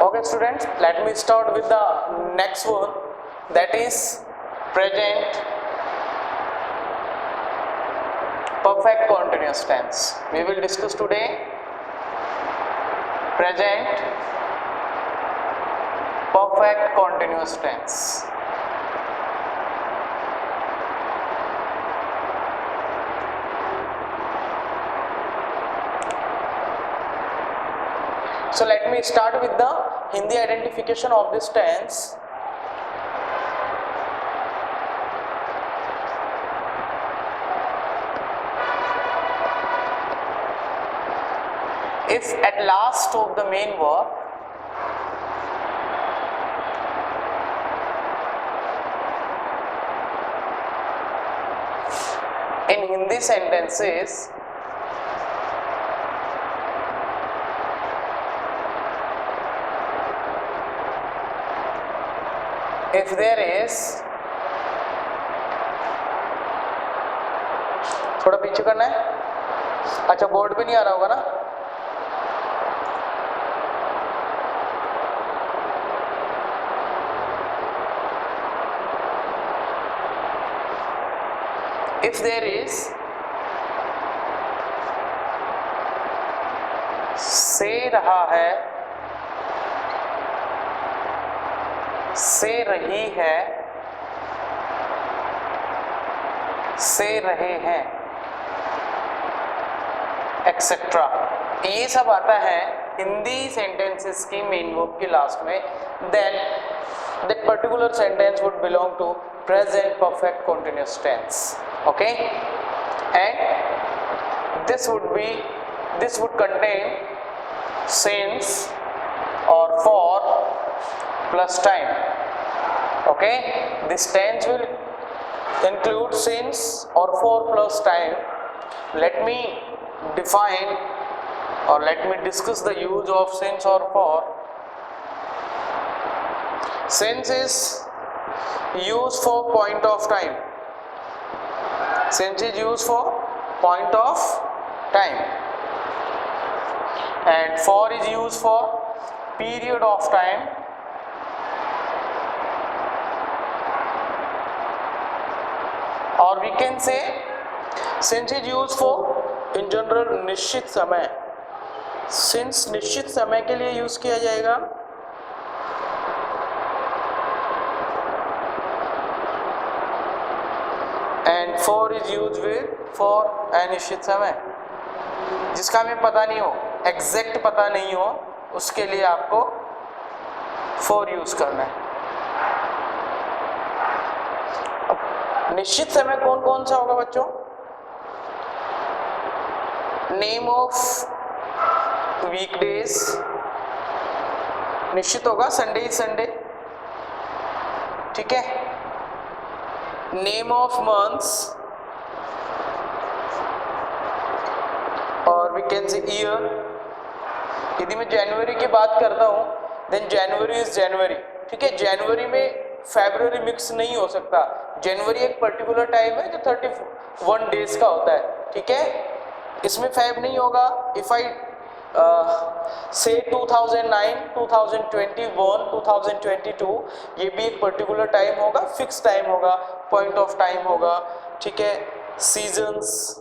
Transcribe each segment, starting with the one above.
Okay students, let me start with the next one, that is present perfect continuous tense. We will discuss today present perfect continuous tense. So let me start with the Hindi identification of this tense. If at last of the main verb in Hindi sentences if there is, थोड़ा पीछे करना है, अच्छा board पे नहीं आ रहा होगा ना, if there is से रहा है, से रही है, से रहे हैं, एक्सेट्रा, ये सब आता है हिंदी सेंटेंसेस की मेन वर्ब के लास्ट में, then that particular sentence would belong to present perfect continuous tense. Okay, and this would contain since or for plus time. Okay, this tense will include since or for plus time. Let me define or let me discuss the use of since or for. Since is used for point of time. Since is used for point of time, and for is used for period of time, or we can say since is used for in general निश्चित समय. Since निश्चित समय के लिए use किया जाएगा, and for is used with for अनिश्चित समय. जिसका हमें पता नहीं हो, एग्जैक्ट पता नहीं हो, उसके लिए आपको for यूज करना है. निश्चित समय कौन कौन सा होगा बच्चों? नेम ऑफ वीकडेज निश्चित होगा, संडे इज संडे, ठीक है. नेम ऑफ मंथ्स और वी कैन से ईयर. यदि मैं जनवरी की बात करता हूं देन जनवरी इज जनवरी, ठीक है. जनवरी में फरवरी मिक्स नहीं हो सकता. जनवरी एक पर्टिकुलर टाइम है जो 31 डेज का होता है, ठीक है. इसमें फैब नहीं होगा. इफ आई से 2009, 2021, 2022, ये भी एक पर्टिकुलर टाइम होगा, फिक्स टाइम होगा, पॉइंट ऑफ टाइम होगा, ठीक है. Seasons,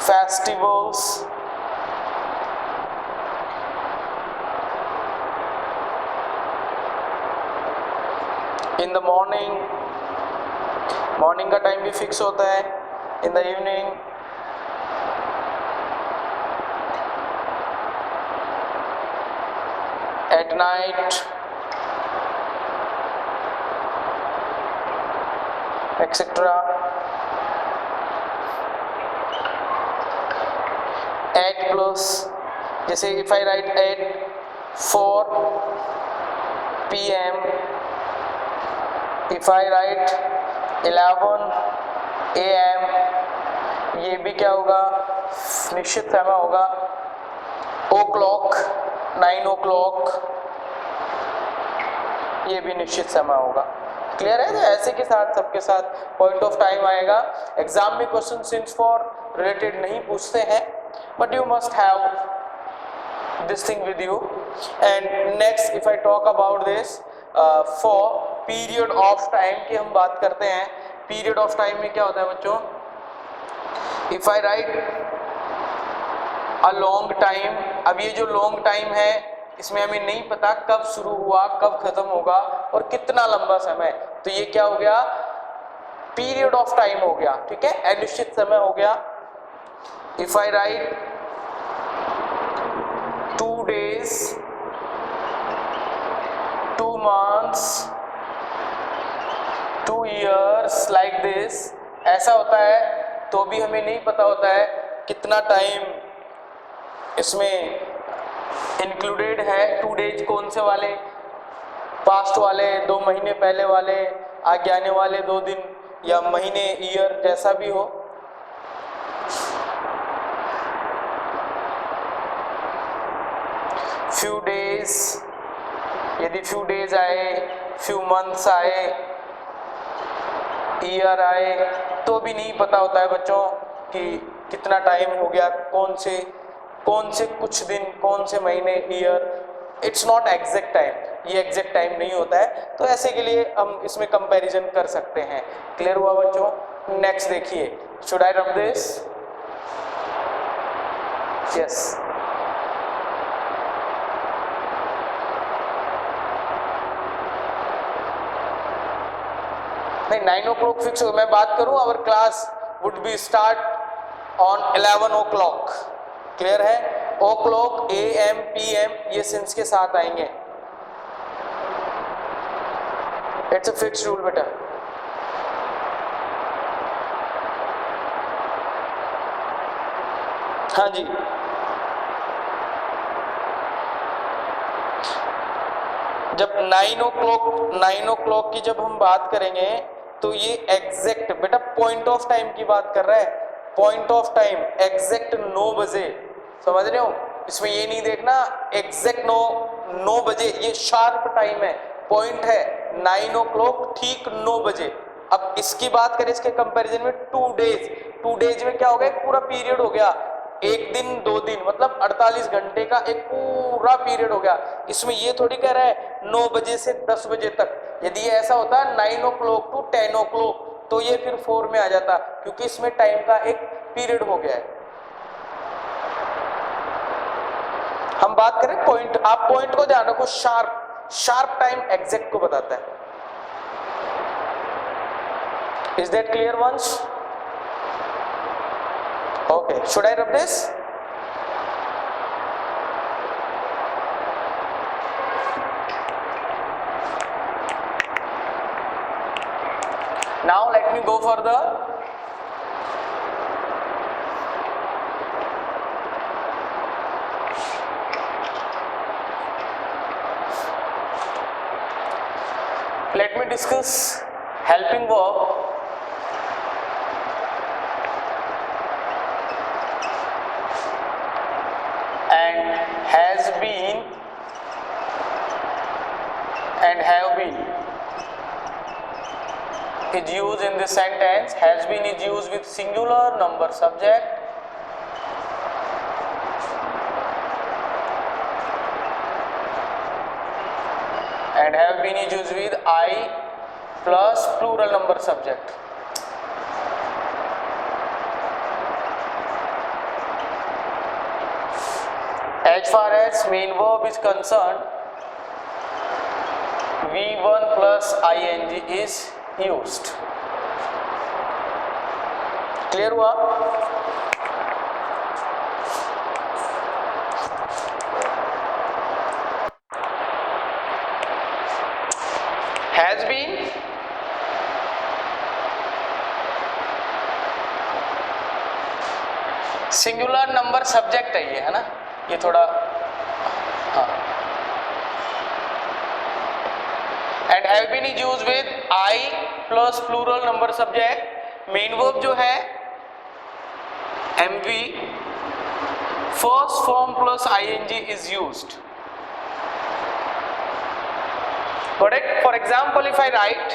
festivals, in the morning, morning का टाइम भी फिक्स होता है. In the evening, at night, etc. At plus, जैसे if I write at 4 PM, if I write 11 AM, ये भी क्या होगा? निश्चित समय होगा. o'clock, 9 o'clock, ये भी निश्चित समय होगा. क्लियर है? ऐसे के साथ सबके साथ पॉइंट ऑफ टाइम आएगा. एग्जाम में क्वेश्चन सिंस फॉर रिलेटेड नहीं पूछते हैं, but you must have this thing with you. And next if I talk about this for period of time की हम बात करते हैं. period of time में क्या होता है बच्चों? if I write a long time, अब ये जो long time है इसमें हमें नहीं पता कब शुरू हुआ कब खत्म होगा और कितना लंबा समय, तो ये क्या हो गया? पीरियड ऑफ टाइम हो गया. ठीक है, अनिश्चित समय हो गया. If I right 2 days, 2 months, 2 years like this, ऐसा होता है तो भी हमें नहीं पता होता है कितना टाइम इसमें इंक्लूडेड है. 2 days कौन से वाले? पास्ट वाले, 2 महीने पहले वाले, आगे आने वाले 2 दिन या महीने, ईयर, जैसा भी हो. फ्यू डेज, यदि फ्यू डेज आए, फ्यू मंथ्स आए, ईयर आए, तो भी नहीं पता होता है बच्चों कि कितना टाइम हो गया, कौन से कुछ दिन, कौन से महीने, year. It's not exact time, ये एग्जैक्ट टाइम नहीं होता है. तो ऐसे के लिए हम इसमें कंपैरिजन कर सकते हैं. क्लियर हुआ बच्चों? नेक्स्ट देखिए, should I rub this? Yes. नहीं, 9 o'clock फिक्स हो. मैं बात करूं our class would be start on 11 o'clock. Clear है? ओ क्लॉक, AM, PM ये सिंस के साथ आएंगे. इट्स अ फिक्स रूल बेटा. हाँ जी, जब 9 o'clock की जब हम बात करेंगे तो ये एग्जैक्ट बेटा पॉइंट ऑफ टाइम की बात कर रहा है. पॉइंट ऑफ टाइम एग्जैक्ट 9 बजे, समझ रहे हो? इसमें ये नहीं देखना एग्जैक्ट 9 बजे, ये शार्प टाइम है. पॉइंट है 9 o'clock, ठीक 9 बजे. अब इसकी बात करें इसके कंपैरिजन में 2 डेज. 2 डेज में क्या हो गया? पूरा पीरियड हो गया. 1 दिन 2 दिन मतलब 48 घंटे का एक पूरा पीरियड हो गया. इसमें ये थोड़ी कह रहा है 9 बजे से 10 बजे तक. यदि ये ऐसा होता 9 o'clock to 10 o'clock तो ये फिर 4 में आ जाता, क्योंकि इसमें टाइम का एक पीरियड हो गया है. हम बात करें पॉइंट, आप पॉइंट को ध्यान रखो. शार्प टाइम एग्जैक्ट को बताता है. Is that clear once? Okay, should I rub this? Now let me go for the discuss helping verb and has been and have been is used in this sentence. Has been is used with singular number subject and have been is used with I plus plural number subject. As far as main verb is concerned, V1 plus ing is used. Clear हुआ? Has been singular number subject है ये, है ना? ये थोड़ा हाँ. And have been is use with I plus plural number subject. Main verb जो है MV first form plus ING is used. Correct? For example, if I write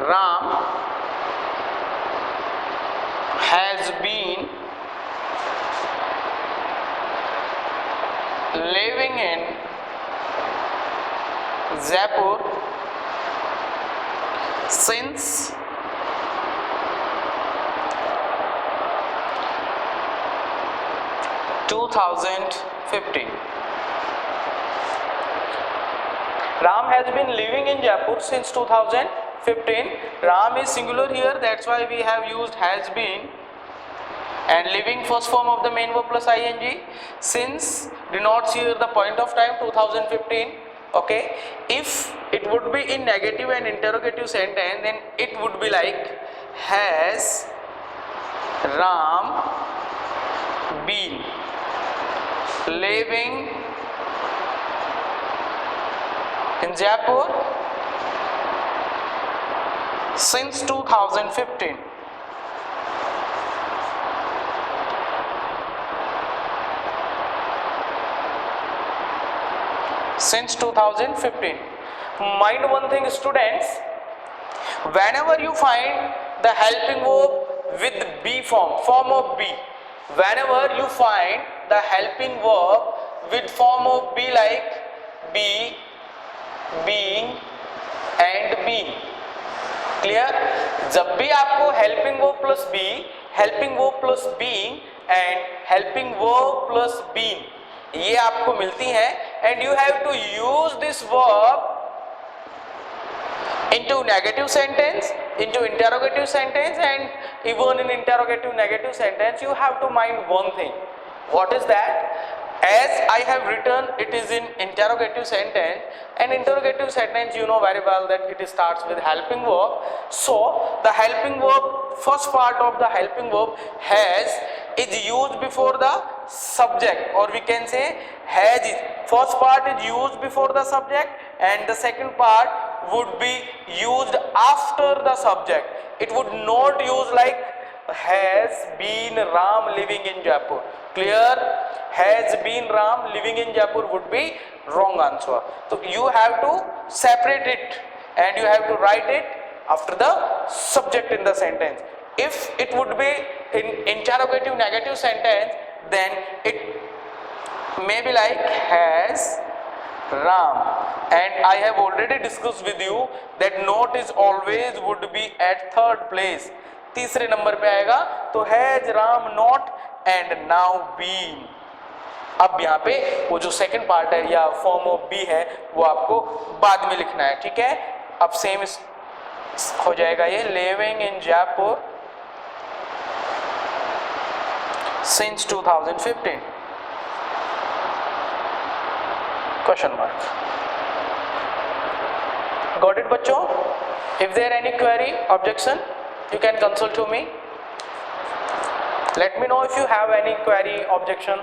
Ram has been living in Jaipur since 2015. Ram has been living in Jaipur since 2015. Ram is singular here, that's why we have used has been. And living first form of the main verb plus ing. Since denotes here the point of time 2015. Okay. If it would be in negative and interrogative sentence, then it would be like has Ram been living in Jaipur since 2015. Since 2015. Mind one thing, students, whenever you find the helping verb with be form of be, whenever you find the helping verb with form of be like be, being and being, clear? जब भी आपको helping verb plus be, helping verb plus being and helping verb plus been ये आपको मिलती हैं, and you have to use this verb into negative sentence, into interrogative sentence, and even in interrogative negative sentence you have to mind one thing. What is that? As I have written, it is in interrogative sentence, and interrogative sentence you know very well that it starts with helping verb. So the helping verb, first part of the helping verb has is used before the subject, or we can say has is first part is used before the subject and the second part would be used after the subject. It would not use like has been Ram living in Jaipur. Clear? Has been Ram living in Jaipur would be wrong answer. So you have to separate it and you have to write it after the subject in the sentence. If it would be in interrogative negative sentence, then it may be like has Ram, and I have already discussed with you that not is always would be at third place, तीसरे number पे आएगा. तो has Ram not and now been. अब यहाँ पे वो जो second part है या फॉर्म ऑफ बी है वो आपको बाद में लिखना है, ठीक है? अब सेम हो जाएगा ये living in Jaipur since 2015 question mark. Got it बच्चों? If there any query, objection, you can consult to me. Let me know if you have any query, objection.